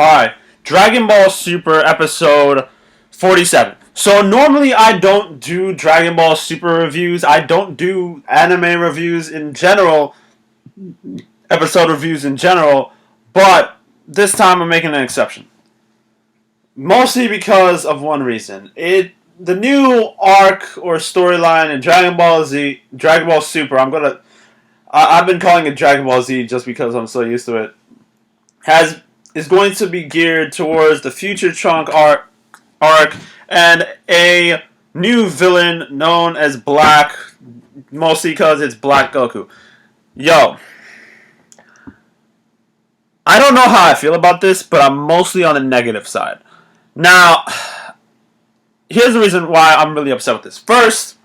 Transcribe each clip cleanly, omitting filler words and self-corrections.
Alright, Dragon Ball Super episode 47. So normally I don't do Dragon Ball Super reviews. I don't do anime reviews in general, episode reviews in general, but this time I'm making an exception. Mostly because of one reason. The new arc or storyline in Dragon Ball Z, Dragon Ball Super, I've been calling it Dragon Ball Z just because I'm so used to it, is going to be geared towards the future Trunk arc and a new villain known as Black, mostly because it's Black Goku. Yo, I don't know how I feel about this, but I'm mostly on the negative side. Now, here's the reason why I'm really upset with this. First,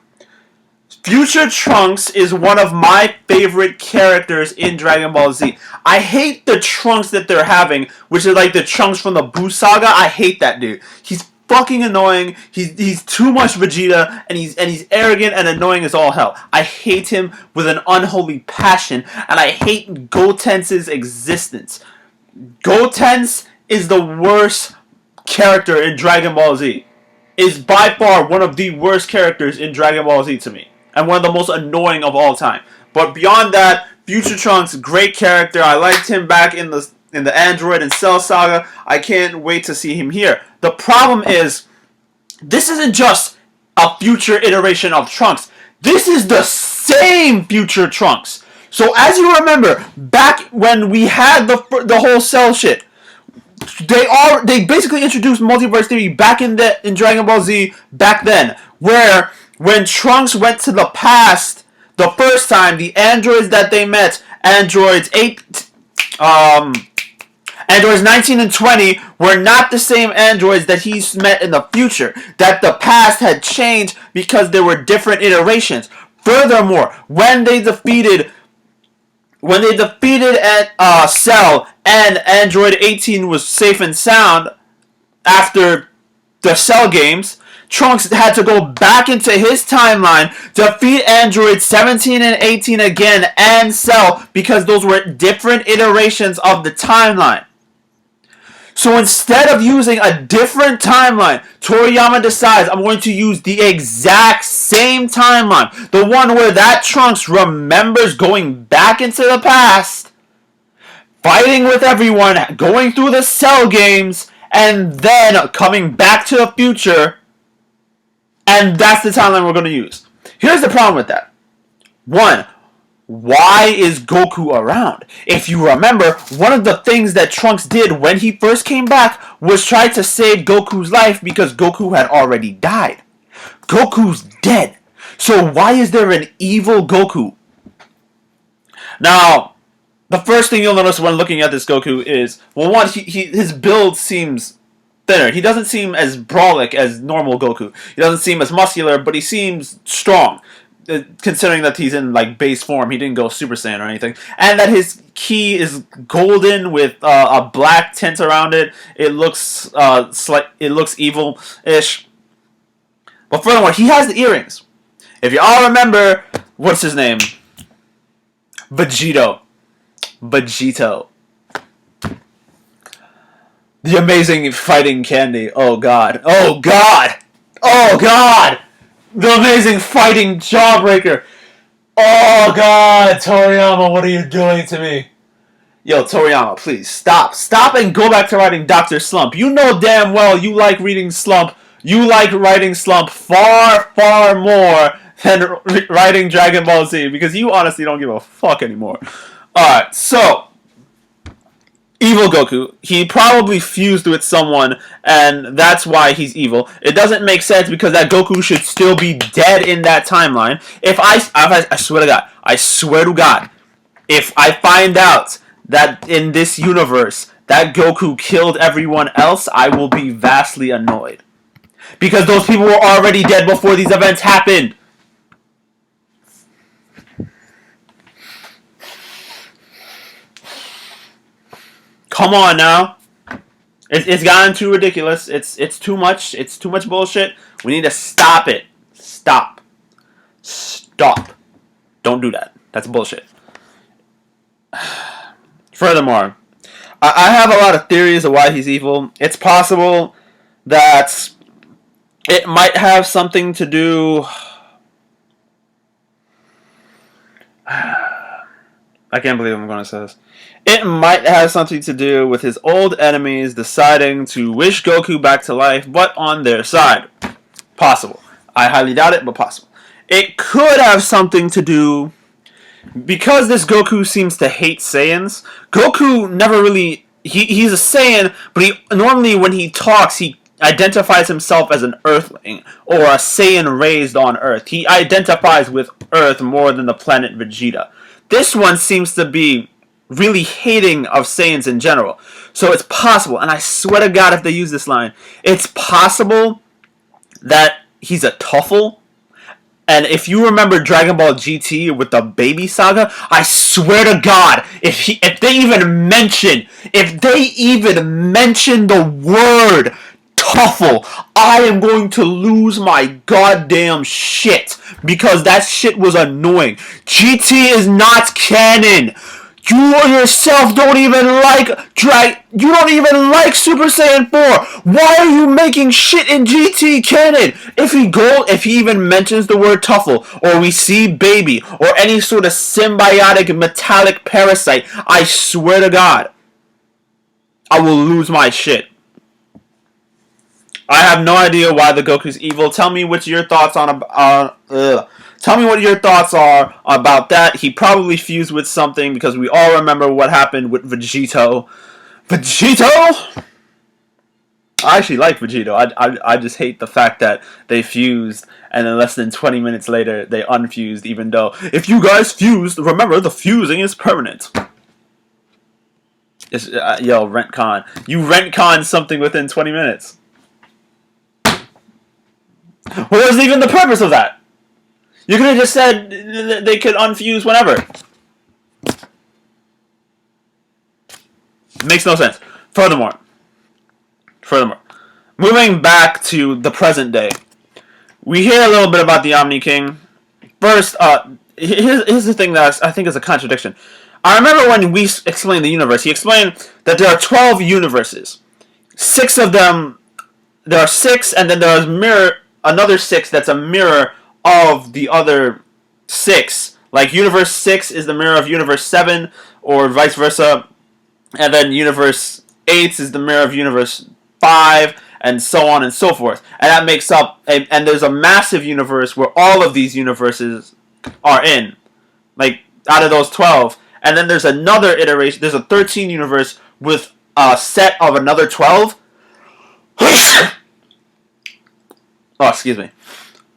Future Trunks is one of my favorite characters in Dragon Ball Z. I hate the Trunks that they're having, which is like the Trunks from the Buu Saga. I hate that dude. He's fucking annoying. He's too much Vegeta, and he's arrogant and annoying as all hell. I hate him with an unholy passion, and I hate Gotenks' existence. Gotenks is the worst character in Dragon Ball Z. Is by far one of the worst characters in Dragon Ball Z to me, and one of the most annoying of all time. But beyond that, Future Trunks, great character. I liked him back in the Android and Cell saga. I can't wait to see him here. The problem is, this isn't just a future iteration of Trunks. This is the same Future Trunks. So as you remember, back when we had the whole Cell shit, they basically introduced multiverse theory back in Dragon Ball Z back then, where when Trunks went to the past the first time, the androids that they met, androids 19 and 20, were not the same androids that he's met in the future. That the past had changed because there were different iterations. Furthermore, when they defeated Cell and Android 18 was safe and sound after the Cell games, Trunks had to go back into his timeline, defeat Android 17 and 18 again, and Cell, because those were different iterations of the timeline. So instead of using a different timeline, Toriyama decides I'm going to use the exact same timeline. The one where that Trunks remembers going back into the past, fighting with everyone, going through the Cell games, and then coming back to the future. And that's the timeline we're going to use. Here's the problem with that. One, why is Goku around? If you remember, one of the things that Trunks did when he first came back was try to save Goku's life because Goku had already died. Goku's dead. So why is there an evil Goku? Now, the first thing you'll notice when looking at this Goku is, well, one, his build seems thinner. He doesn't seem as brawlic as normal Goku. He doesn't seem as muscular, but he seems strong. Considering that he's in like base form, he didn't go Super Saiyan or anything, and that his ki is golden with a black tint around it. It looks evil-ish. But furthermore, he has the earrings. If you all remember, what's his name? Vegito. The amazing fighting candy. Oh god. Oh god. Oh god. The amazing fighting jawbreaker. Oh god, Toriyama, what are you doing to me? Yo, Toriyama, please stop. Stop and go back to writing Dr. Slump. You know damn well you like reading Slump. You like writing Slump far, far more than writing Dragon Ball Z, because you honestly don't give a fuck anymore. Alright, so evil Goku. He probably fused with someone, and that's why he's evil. It doesn't make sense because that Goku should still be dead in that timeline. I swear to God, if I find out that in this universe that Goku killed everyone else, I will be vastly annoyed. Because those people were already dead before these events happened. Come on now. It's gotten too ridiculous. It's too much. It's too much bullshit. We need to stop it. Stop. Don't do that. That's bullshit. Furthermore, I have a lot of theories of why he's evil. It's possible that it might have something to do. I can't believe I'm going to say this. It might have something to do with his old enemies deciding to wish Goku back to life, but on their side. Possible. I highly doubt it, but possible. It could have something to do because this Goku seems to hate Saiyans. Goku never really he's a Saiyan, but he normally when he talks he identifies himself as an Earthling or a Saiyan raised on Earth. He identifies with Earth more than the planet Vegeta. This one seems to be really hating of Saiyans in general. So it's possible, and I swear to God if they use this line, it's possible that he's a Tuffle. And if you remember Dragon Ball GT with the Baby Saga, I swear to God, if they even mention the word Tuffle, I am going to lose my goddamn shit because that shit was annoying. GT is not canon. You yourself don't even like You don't even like Super Saiyan 4. Why are you making shit in GT canon? If he even mentions the word Tuffle, or we see Baby, or any sort of symbiotic metallic parasite, I swear to God, I will lose my shit. I have no idea why the Goku's evil. Tell me what your thoughts Tell me what your thoughts are about that. He probably fused with something because we all remember what happened with Vegito. Vegito? I actually like Vegito. I just hate the fact that they fused and then less than 20 minutes later they unfused, even though if you guys fused, remember the fusing is permanent. Yo, Rent-Con. You Rent-Con something within 20 minutes. What was even the purpose of that? You could have just said they could unfuse whenever. Makes no sense. Furthermore, moving back to the present day, we hear a little bit about the Omni King. First, here's the thing that I think is a contradiction. I remember when we explained the universe, he explained that there are 12 universes. 6 of them, there are 6, and then there is another 6 that's a mirror of the other 6. Like Universe 6 is the mirror of Universe 7, or vice versa. And then Universe 8 is the mirror of Universe 5, and so on and so forth. And that makes up, and there's a massive universe where all of these universes are in. Like, out of those 12. And then there's another iteration, there's a 13 universe with a set of another 12. Oh, excuse me.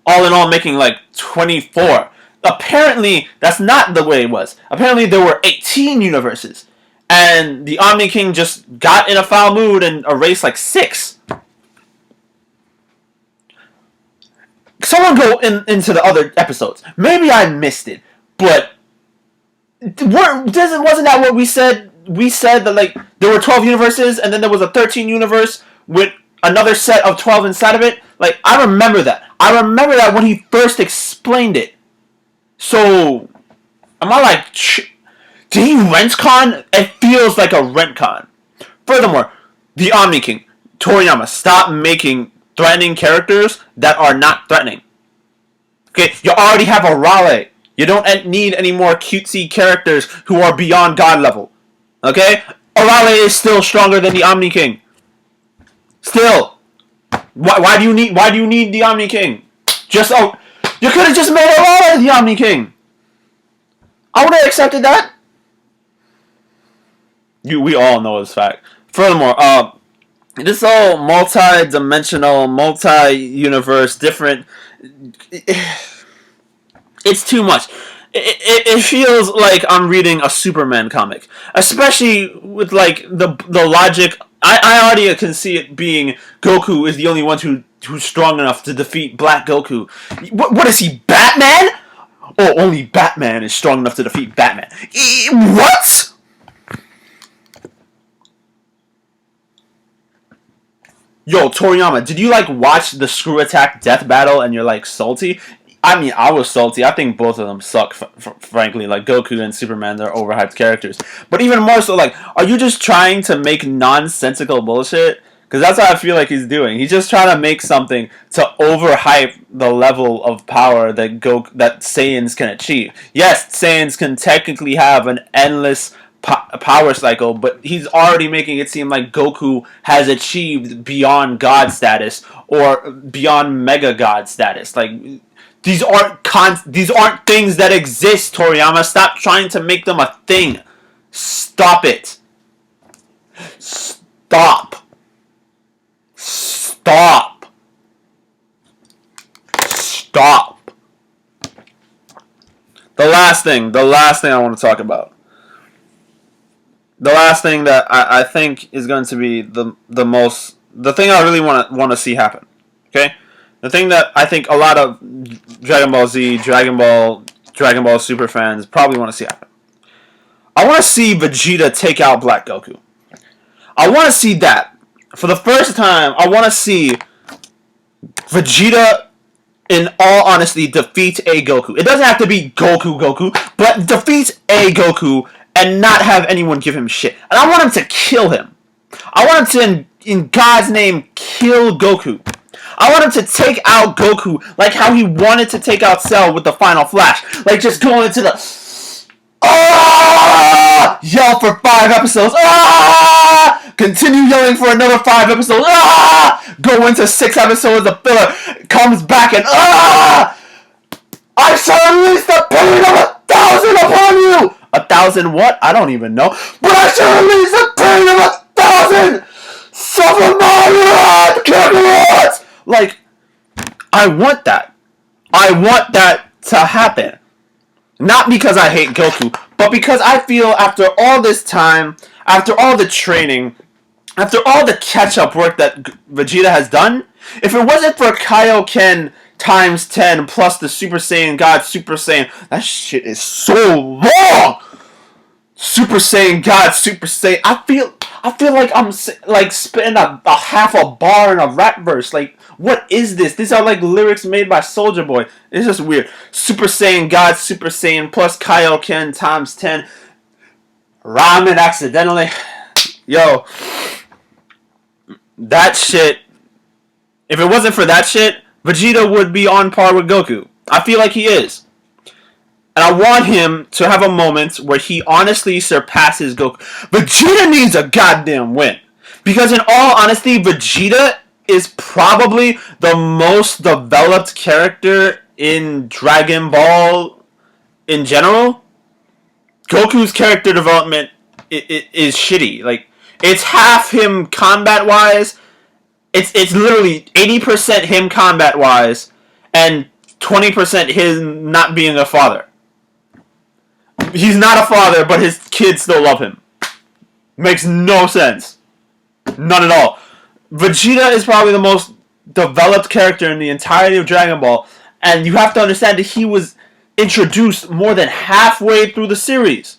All in all, making like 24. Apparently, that's not the way it was. Apparently, there were 18 universes. And the Omni King just got in a foul mood and erased like 6. Someone go into the other episodes. Maybe I missed it, but wasn't that what we said? We said that like there were 12 universes, and then there was a 13 universe with another set of 12 inside of it. Like, I remember that. I remember that when he first explained it. So, am I like, did he rent-con? It feels like a rent-con. Furthermore, the Omni King, Toriyama, stop making threatening characters that are not threatening. Okay, you already have a Raleigh. You don't need any more cutesy characters who are beyond God level. Okay? Raleigh is still stronger than the Omni King. Still. Why do you need the Omni King? You could have just made Raleigh the Omni King. I would have accepted that. We all know this fact. Furthermore, this whole multi-dimensional, multi-universe, different. It's too much. It feels like I'm reading a Superman comic, especially with like the logic. I already can see it being Goku is the only one who's strong enough to defeat Black Goku. What is he, Batman? Oh, only Batman is strong enough to defeat Batman. What? Yo, Toriyama, did you like watch the Screw Attack Death Battle and you're like salty? I mean, I was salty. I think both of them suck, frankly. Like, Goku and Superman, they're overhyped characters. But even more so, like, are you just trying to make nonsensical bullshit? Because that's what I feel like he's doing. He's just trying to make something to overhype the level of power that Saiyans can achieve. Yes, Saiyans can technically have an endless power cycle, but he's already making it seem like Goku has achieved beyond God status or beyond Mega God status. Like, these aren't things that exist, Toriyama. Stop trying to make them a thing. Stop it. Stop. Stop. Stop. The last thing I want to talk about. The last thing that I think is going to be the thing I really want to see happen. Okay? The thing that I think a lot of Dragon Ball Z, Dragon Ball Super fans probably want to see happen. I want to see Vegeta take out Black Goku. I want to see that. For the first time, I want to see Vegeta, in all honesty, defeat a Goku. It doesn't have to be Goku, but defeat a Goku and not have anyone give him shit. And I want him to kill him. I want him to, in God's name, kill Goku. I want him to take out Goku like how he wanted to take out Cell with the Final Flash. Like, just going into the... yell for 5 episodes. Continue yelling for another 5 episodes. Go into 6 episodes of filler. Comes back and I shall release the pain of 1,000 upon you. 1,000 what? I don't even know. But I shall release the pain of 1,000. Suffer my wrath, Kakarot. Like, I want that. I want that to happen. Not because I hate Goku, but because I feel after all this time, after all the training, after all the catch-up work that Vegeta has done, if it wasn't for Kaioken times 10 plus the Super Saiyan God Super Saiyan, that shit is so long! Super Saiyan God Super Saiyan, I feel like I'm like spitting a half a bar in a rap verse. Like, what is this? These are like lyrics made by Soulja Boy. It's just weird. Super Saiyan God Super Saiyan plus Kaioken times 10. Ramen accidentally. Yo. That shit. If it wasn't for that shit, Vegeta would be on par with Goku. I feel like he is. And I want him to have a moment where he honestly surpasses Goku. Vegeta needs a goddamn win. Because in all honesty, Vegeta is probably the most developed character in Dragon Ball in general. Goku's character development is shitty. Like, it's half him combat-wise. It's literally 80% him combat-wise and 20% him not being a father. He's not a father, but his kids still love him. Makes no sense. None at all. Vegeta is probably the most developed character in the entirety of Dragon Ball, and you have to understand that he was introduced more than halfway through the series.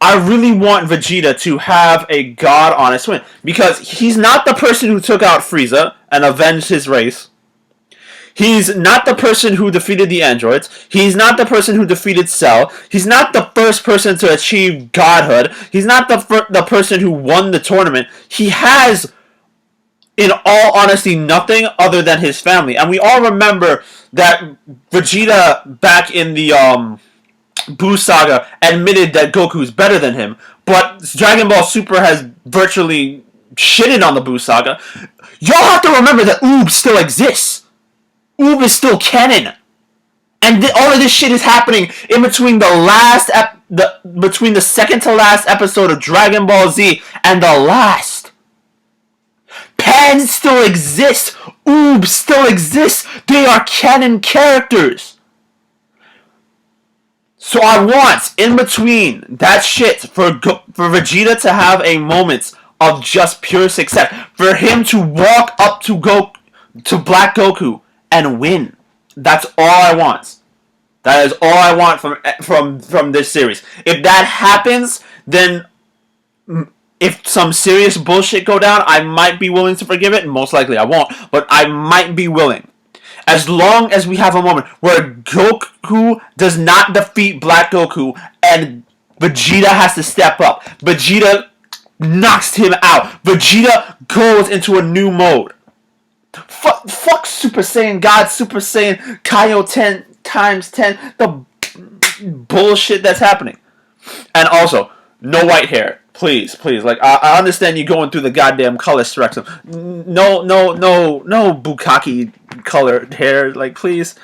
I really want Vegeta to have a god-honest win, because he's not the person who took out Frieza and avenged his race. He's not the person who defeated the androids. He's not the person who defeated Cell. He's not the first person to achieve godhood. He's not the person who won the tournament. He has, in all honesty, nothing other than his family. And we all remember that Vegeta, back in the Buu Saga, admitted that Goku's better than him. But Dragon Ball Super has virtually shitted on the Buu Saga. Y'all have to remember that Oob still exists. Oob is still canon, and all of this shit is happening in between between the second to last episode of Dragon Ball Z and the last. Pan still exists. Oob still exists. They are canon characters. So I want, in between that shit, for Vegeta to have a moment of just pure success, for him to walk up to Black Goku and win. That's all I want. That is all I want from this series. If that happens, then if some serious bullshit go down, I might be willing to forgive it. Most likely I won't, but I might be willing. As long as we have a moment where Goku does not defeat Black Goku and Vegeta has to step up, Vegeta knocks him out, Vegeta goes into a new mode. Fuck Super Saiyan God, Super Saiyan Kaio 10 times 10, the bullshit that's happening. And also, no white hair. Please, please. Like, I understand you going through the goddamn color spectrum. No bukkake colored hair. Like, please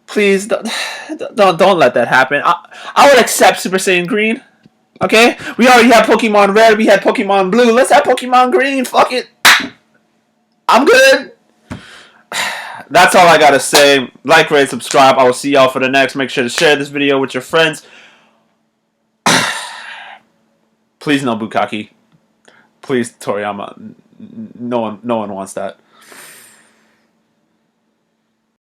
don't let that happen. I would accept Super Saiyan Green. Okay? We already have Pokemon Red. We had Pokemon Blue. Let's have Pokemon Green. Fuck it. I'm good. That's all I gotta say. Like, rate, subscribe. I will see y'all for the next. Make sure to share this video with your friends. Please no bukkake. Please Toriyama. No one wants that.